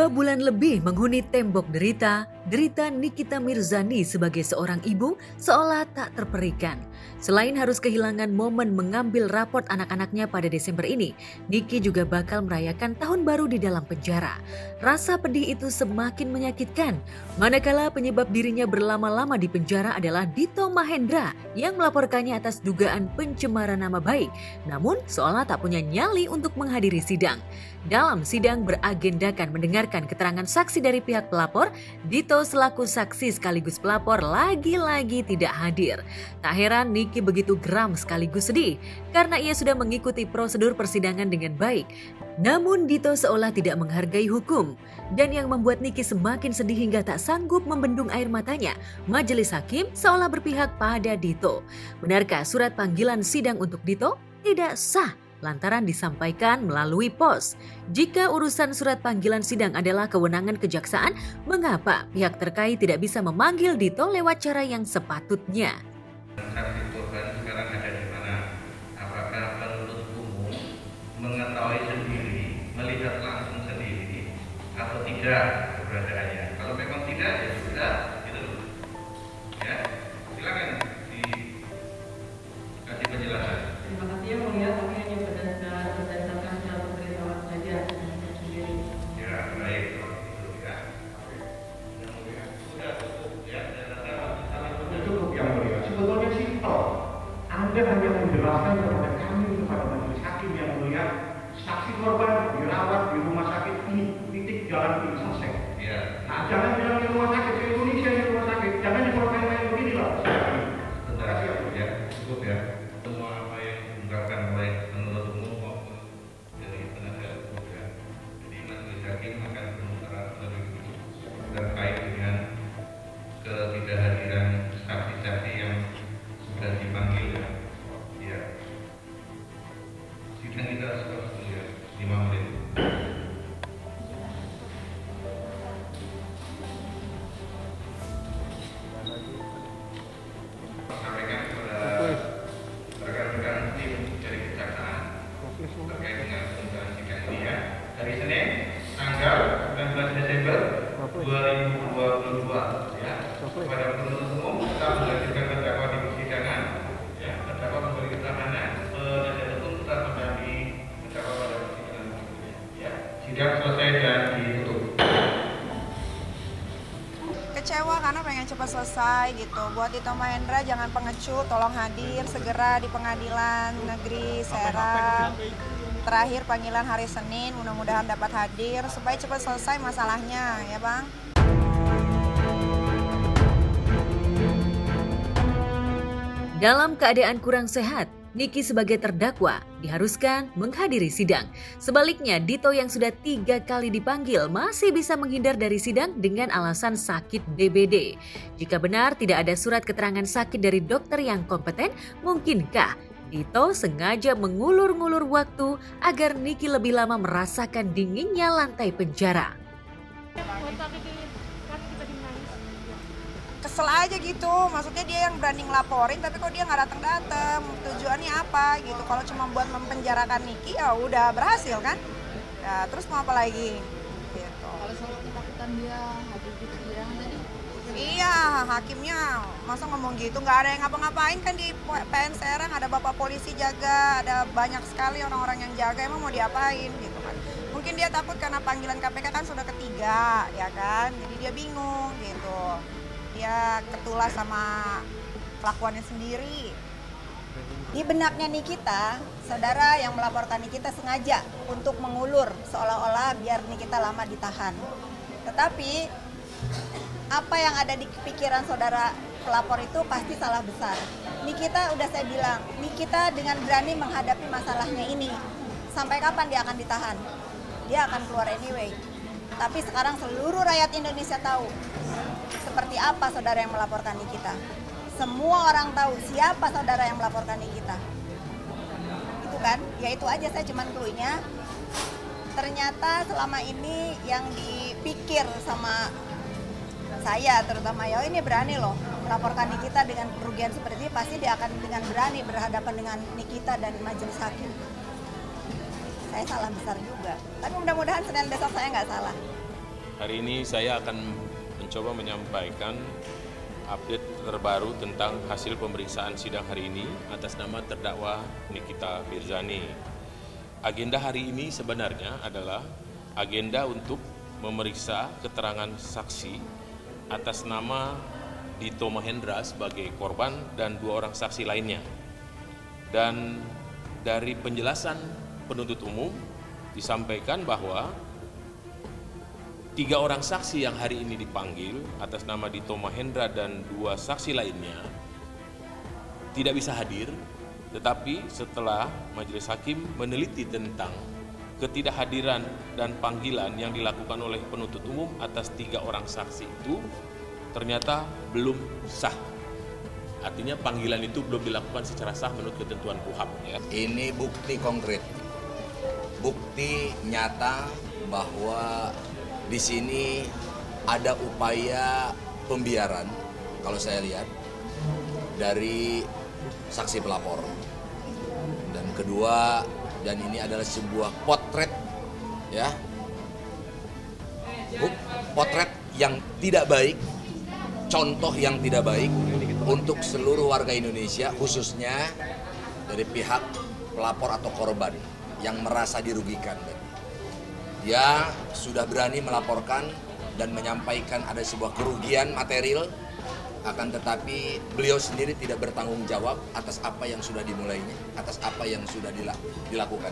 2 bulan lebih menghuni tembok derita Nikita Mirzani sebagai seorang ibu seolah tak terperikan. Selain harus kehilangan momen mengambil raport anak-anaknya pada Desember ini, Niki juga bakal merayakan tahun baru di dalam penjara. Rasa pedih itu semakin menyakitkan, manakala penyebab dirinya berlama-lama di penjara adalah Dito Mahendra yang melaporkannya atas dugaan pencemaran nama baik, namun seolah tak punya nyali untuk menghadiri sidang. Dalam sidang beragendakan mendengarkan keterangan saksi dari pihak pelapor, Dito selaku saksi sekaligus pelapor lagi-lagi tidak hadir. Tak heran Niki begitu geram sekaligus sedih karena ia sudah mengikuti prosedur persidangan dengan baik. Namun Dito seolah tidak menghargai hukum. Dan yang membuat Niki semakin sedih hingga tak sanggup membendung air matanya, majelis hakim seolah berpihak pada Dito. Benarkah surat panggilan sidang untuk Dito tidak sah lantaran disampaikan melalui pos? Jika urusan surat panggilan sidang adalah kewenangan kejaksaan, mengapa pihak terkait tidak bisa memanggil Dito lewat cara yang sepatutnya? Saksi korban sekarang ada di mana? Apakah penuntut umum mengetahui sendiri, melihat langsung sendiri, atau tidak keberadaannya? Kalau memang tidak, ya sudah, gitu loh. Ya, silakan dikasih penjelasan. Terima kasih yang mulia, kami hanya berdasarkan surat pemberitahuan saja sendiri. Ya, baik, itu ya. Sudah cukup ya, cukup yang mulia. Sebetulnya simpel. Anda hanya menjelaskan kepada kami, kepada majelis hakim yang mulia, saksi korban dirawat di rumah sakit ini, titik jalan ini selesai. Ya. Nah, jangan bilang di rumah sakit, di Indonesia di rumah sakit, jangan di rumah main begini lah. Sebentar ya, cukup ya. Semua apa yang diungkapkan oleh penuntut umum maupun dari penasihat hukum ya. Jadi majelis hakim akan berbicara lebih terkait dengan ketidakhadiran saksi-saksi yang sudah dipanggil ya. Ya. Sidang kita sekarang ya 5 menit. Sampaikan kepada rekan-rekan tim dari kejaksaan terkait dengan pembukaan sidang ini ya. Hari Senin tanggal 19 Desember 2022 ya. Kepada penuntut umum kita menghadirkan terdakwa di persidangan ya. Terdakwa memberi keterangan, penasihat hukum telah mendampingi terdakwa pada persidangan berikutnya ya. Sidang selesai dan ditutup. Kecewa karena pengen cepat selesai gitu. Buat Dito Mahendra jangan pengecut, tolong hadir segera di Pengadilan Negeri Serang. Terakhir panggilan hari Senin, mudah-mudahan dapat hadir supaya cepat selesai masalahnya ya Bang. Dalam keadaan kurang sehat, Niki sebagai terdakwa diharuskan menghadiri sidang. Sebaliknya, Dito yang sudah 3 kali dipanggil masih bisa menghindar dari sidang dengan alasan sakit DBD. Jika benar tidak ada surat keterangan sakit dari dokter yang kompeten, mungkinkah Dito sengaja mengulur-ngulur waktu agar Niki lebih lama merasakan dinginnya lantai penjara? Kesel aja gitu, maksudnya dia yang berani ngelaporin tapi kok dia nggak datang-datang, tujuannya apa gitu. Kalau cuma buat mempenjarakan Niki ya udah berhasil kan ya, terus mau apa lagi gitu. Kalau soal ketakutan dia hadir di persidangan tadi, iya hakimnya masa ngomong gitu, nggak ada yang ngapa-ngapain kan di PN Serang, ada bapak polisi jaga, ada banyak sekali orang-orang yang jaga, emang mau diapain gitu kan. Mungkin dia takut karena panggilan KPK kan sudah ketiga ya kan, jadi dia bingung gitu. Dia ketulah sama kelakuannya sendiri. Di benaknya Nikita, saudara yang melaporkan Nikita sengaja untuk mengulur seolah-olah biar Nikita lama ditahan. Tetapi apa yang ada di pikiran saudara pelapor itu pasti salah besar. Nikita udah saya bilang, Nikita dengan berani menghadapi masalahnya ini. Sampai kapan dia akan ditahan? Dia akan keluar anyway. Tapi sekarang seluruh rakyat Indonesia tahu seperti apa saudara yang melaporkan Nikita. Semua orang tahu siapa saudara yang melaporkan Nikita. Itu kan, ya itu aja saya cuman clue-nya. Ternyata selama ini yang dipikir sama saya terutama ya, ini berani loh melaporkan Nikita dengan kerugian seperti ini, pasti dia akan dengan berani berhadapan dengan Nikita dan majelis hakim. Saya salah besar juga, tapi mudah-mudahan Senin besok saya nggak salah. Hari ini saya akan mencoba menyampaikan update terbaru tentang hasil pemeriksaan sidang hari ini atas nama terdakwa Nikita Mirzani. Agenda hari ini sebenarnya adalah agenda untuk memeriksa keterangan saksi atas nama Dito Mahendra sebagai korban dan 2 orang saksi lainnya. Dan dari penjelasan penuntut umum disampaikan bahwa 3 orang saksi yang hari ini dipanggil atas nama Dito Mahendra dan 2 saksi lainnya tidak bisa hadir, tetapi setelah majelis hakim meneliti tentang ketidakhadiran dan panggilan yang dilakukan oleh penuntut umum atas 3 orang saksi itu ternyata belum sah. Artinya panggilan itu belum dilakukan secara sah menurut ketentuan KUHAP. Ya. Ini bukti konkret, bukti nyata bahwa di sini ada upaya pembiaran, kalau saya lihat, dari saksi pelapor. Dan kedua, dan ini adalah sebuah potret, ya, potret yang tidak baik, contoh yang tidak baik untuk seluruh warga Indonesia, khususnya dari pihak pelapor atau korban yang merasa dirugikan. Dia sudah berani melaporkan dan menyampaikan ada sebuah kerugian material, akan tetapi beliau sendiri tidak bertanggung jawab atas apa yang sudah dimulainya, atas apa yang sudah dilakukan.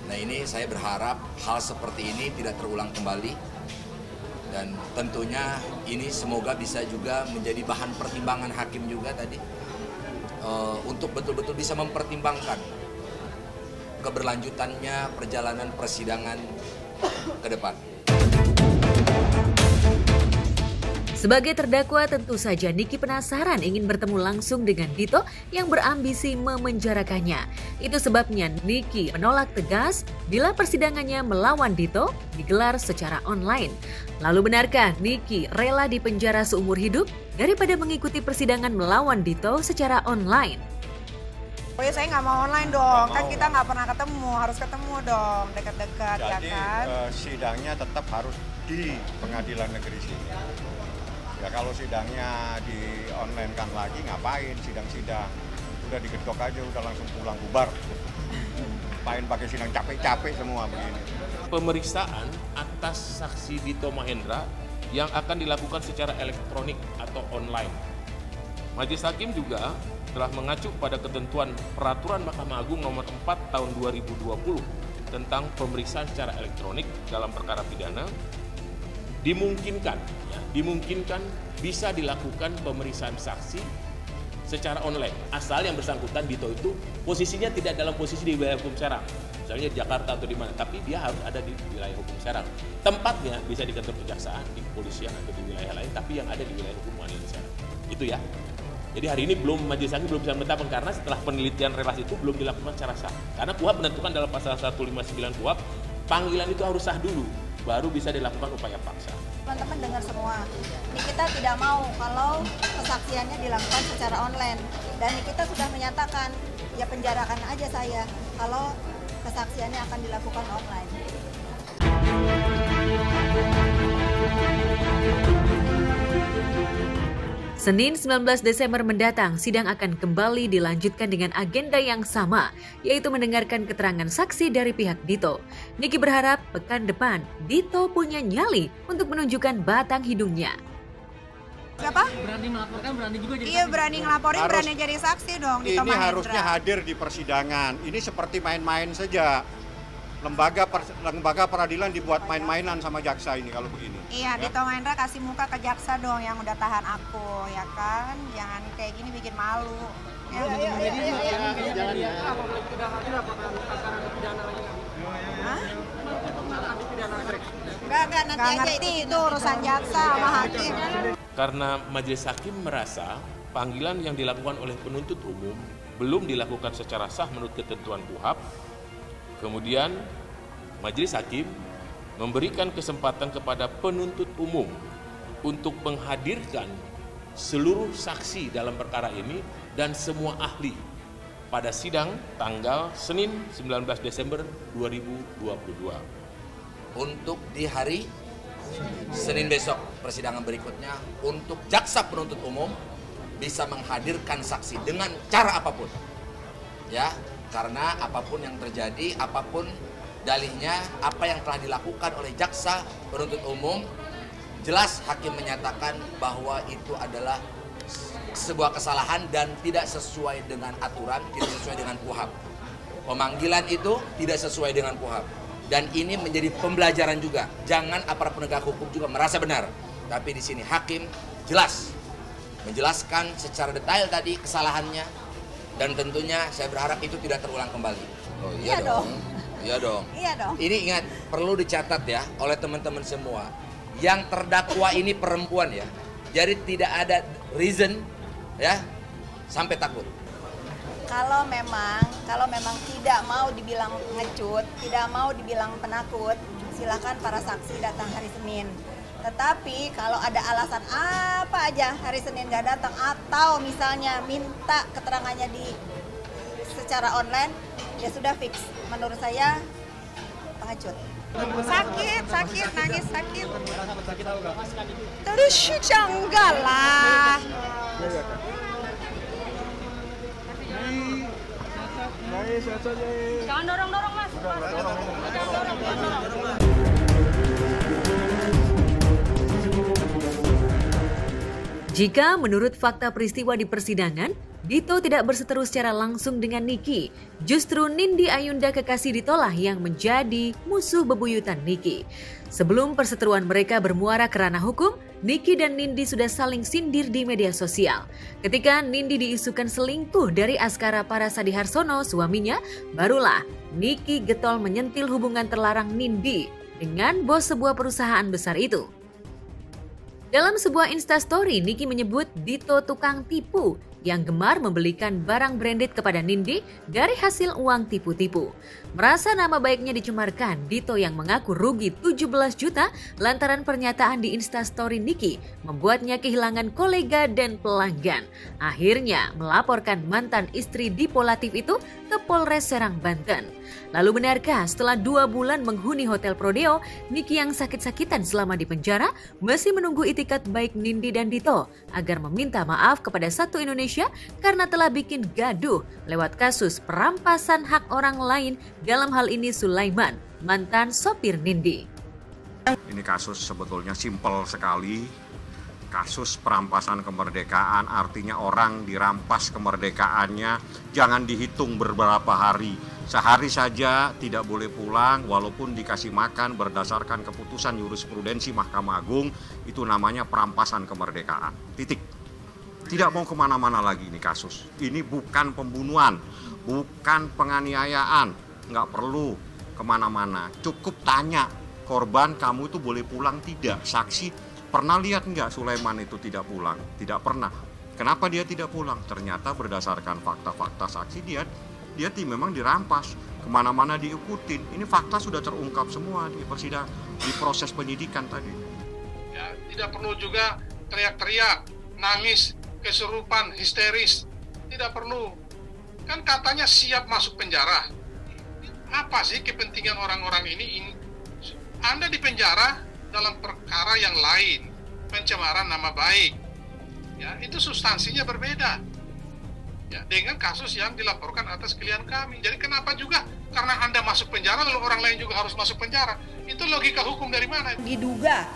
Nah, ini saya berharap hal seperti ini tidak terulang kembali, dan tentunya ini semoga bisa juga menjadi bahan pertimbangan hakim juga tadi untuk betul-betul bisa mempertimbangkan keberlanjutannya perjalanan persidangan ke depan. Sebagai terdakwa, tentu saja Niki penasaran ingin bertemu langsung dengan Dito yang berambisi memenjarakannya. Itu sebabnya Niki menolak tegas bila persidangannya melawan Dito digelar secara online. Lalu benarkah Niki rela dipenjara seumur hidup daripada mengikuti persidangan melawan Dito secara online? Oh ya, saya nggak mau online dong, kan kita nggak pernah ketemu, harus ketemu dong, dekat-dekat ya kan. Jadi sidangnya tetap harus di pengadilan negeri sini. Ya kalau sidangnya di online kan lagi, ngapain sidang-sidang? Udah digedok aja, udah langsung pulang bubar. Ngapain pakai sidang capek-capek semua begini. Pemeriksaan atas saksi Dito Mahendra yang akan dilakukan secara elektronik atau online. Majelis Hakim juga telah mengacu pada ketentuan Peraturan Mahkamah Agung Nomor 4 Tahun 2020 tentang pemeriksaan secara elektronik dalam perkara pidana. Dimungkinkan bisa dilakukan pemeriksaan saksi secara online, asal yang bersangkutan Dito itu posisinya tidak dalam posisi di wilayah hukum Serang, misalnya di Jakarta atau di mana, tapi dia harus ada di wilayah hukum Serang. Tempatnya bisa di kantor kejaksaan, di kepolisian atau di wilayah lain, tapi yang ada di wilayah hukum pengadilan Serang. Itu ya. Jadi hari ini majelis hakim belum bisa menetapkan karena setelah penelitian relasi itu belum dilakukan secara sah. Karena KUHAP menentukan dalam pasal 159 KUHAP, panggilan itu harus sah dulu, baru bisa dilakukan upaya paksa. Teman-teman dengar semua, Nikita tidak mau kalau kesaksiannya dilakukan secara online. Dan Nikita sudah menyatakan, ya penjarakan aja saya kalau kesaksiannya akan dilakukan online. Senin 19 Desember mendatang, sidang akan kembali dilanjutkan dengan agenda yang sama, yaitu mendengarkan keterangan saksi dari pihak Dito. Niki berharap pekan depan Dito punya nyali untuk menunjukkan batang hidungnya. Siapa? Berani melaporkan, berani juga jadi Iya, berani ngelaporin, Harus- berani jadi saksi dong. Dito Ini Mahendra. harusnya hadir di persidangan. Ini seperti main-main saja. Lembaga peradilan dibuat main-mainan sama jaksa ini kalau begini. Iya, Dito Mahendra kasih muka ke jaksa dong yang udah tahan aku, ya kan? Jangan kayak gini bikin malu. Ya, Enggak, nanti aja ngerti itu urusan jaksa sama hakim. Karena majelis hakim merasa panggilan yang dilakukan oleh penuntut umum belum dilakukan secara sah menurut ketentuan KUHAP, kemudian majelis hakim memberikan kesempatan kepada penuntut umum untuk menghadirkan seluruh saksi dalam perkara ini dan semua ahli pada sidang tanggal Senin 19 Desember 2022. Untuk di hari Senin besok persidangan berikutnya untuk jaksa penuntut umum bisa menghadirkan saksi dengan cara apapun. Ya, karena apapun yang terjadi, apapun dalihnya, apa yang telah dilakukan oleh jaksa penuntut umum, jelas hakim menyatakan bahwa itu adalah sebuah kesalahan dan tidak sesuai dengan aturan, tidak sesuai dengan KUHAP. Pemanggilan itu tidak sesuai dengan KUHAP. Dan ini menjadi pembelajaran juga. Jangan aparat penegak hukum juga merasa benar. Tapi di sini hakim jelas menjelaskan secara detail tadi kesalahannya. Dan tentunya saya berharap itu tidak terulang kembali. Oh iya dong. Iya dong. Iya dong. Ini ingat, perlu dicatat ya oleh teman-teman semua. Yang terdakwa ini perempuan ya. Jadi tidak ada reason ya sampai takut. Kalau memang tidak mau dibilang ngecut, tidak mau dibilang penakut, silahkan para saksi datang hari Senin. Tetapi kalau ada alasan apa aja hari Senin nggak datang atau misalnya minta keterangannya secara online, ya sudah fix. Menurut saya pengecut. Sakit, nangis sakit. Terus enggak lah. Jangan dorong-dorong mas. Jika menurut fakta peristiwa di persidangan, Dito tidak berseteru secara langsung dengan Niki. Justru Nindi Ayunda kekasih Dito lah yang menjadi musuh bebuyutan Niki. Sebelum perseteruan mereka bermuara ke ranah hukum, Niki dan Nindi sudah saling sindir di media sosial. Ketika Nindi diisukan selingkuh dari Askara Parasadi Harsono, suaminya, barulah Niki getol menyentil hubungan terlarang Nindi dengan bos sebuah perusahaan besar itu. Dalam sebuah instastory, Niki menyebut Dito tukang tipu yang gemar membelikan barang branded kepada Nindi dari hasil uang tipu-tipu. Merasa nama baiknya dicemarkan, Dito yang mengaku rugi 17 juta lantaran pernyataan di instastory Niki membuatnya kehilangan kolega dan pelanggan. Akhirnya melaporkan mantan istri dipolatif itu ke Polres Serang, Banten. Lalu benarkah setelah 2 bulan menghuni Hotel Prodeo, Niki yang sakit-sakitan selama di penjara masih menunggu itikat baik Nindi dan Dito agar meminta maaf kepada satu Indonesia karena telah bikin gaduh lewat kasus perampasan hak orang lain, dalam hal ini Sulaiman, mantan sopir Nindi. Ini kasus sebetulnya simpel sekali. Kasus perampasan kemerdekaan, artinya orang dirampas kemerdekaannya, jangan dihitung beberapa hari. Sehari saja tidak boleh pulang walaupun dikasih makan berdasarkan keputusan jurisprudensi Mahkamah Agung, itu namanya perampasan kemerdekaan. Titik. Tidak mau kemana-mana lagi ini kasus. Ini bukan pembunuhan, bukan penganiayaan. Nggak perlu kemana-mana. Cukup tanya, korban kamu itu boleh pulang tidak? Saksi pernah lihat nggak Sulaiman itu tidak pulang? Tidak pernah. Kenapa dia tidak pulang? Ternyata berdasarkan fakta-fakta saksi dia memang dirampas. Kemana-mana diikutin. Ini fakta sudah terungkap semua di persidangan, di proses penyidikan tadi. Ya, tidak perlu juga teriak-teriak, nangis, kesurupan, histeris. Tidak perlu. Kan katanya siap masuk penjara. Apa sih kepentingan orang-orang ini? Anda di penjara dalam perkara yang lain, pencemaran nama baik. Ya, itu substansinya berbeda. Ya, dengan kasus yang dilaporkan atas klien kami. Jadi kenapa juga karena Anda masuk penjara lalu orang lain juga harus masuk penjara? Itu logika hukum dari mana? Diduga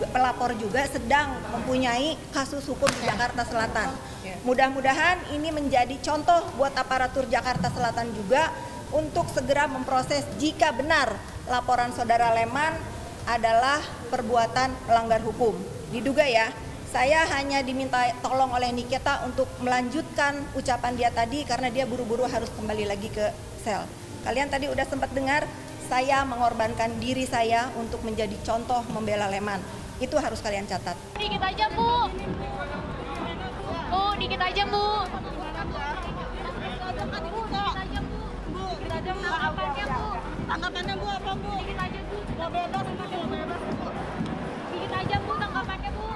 pelapor juga sedang mempunyai kasus hukum di Jakarta Selatan. Mudah-mudahan ini menjadi contoh buat aparatur Jakarta Selatan juga untuk segera memproses jika benar laporan saudara Leman adalah perbuatan melanggar hukum. Diduga ya. Saya hanya diminta tolong oleh Nikita untuk melanjutkan ucapan dia tadi karena dia buru-buru harus kembali lagi ke sel. Kalian tadi udah sempat dengar, saya mengorbankan diri saya untuk menjadi contoh membela Leman. Itu harus kalian catat. Dikit aja, Bu. Bu, dikit aja, Bu. Tanggapannya Bu apa Bu? Dikit aja, Bu. Mau bebas, mau bebas. Dikit aja, Bu, tanggapannya, Bu.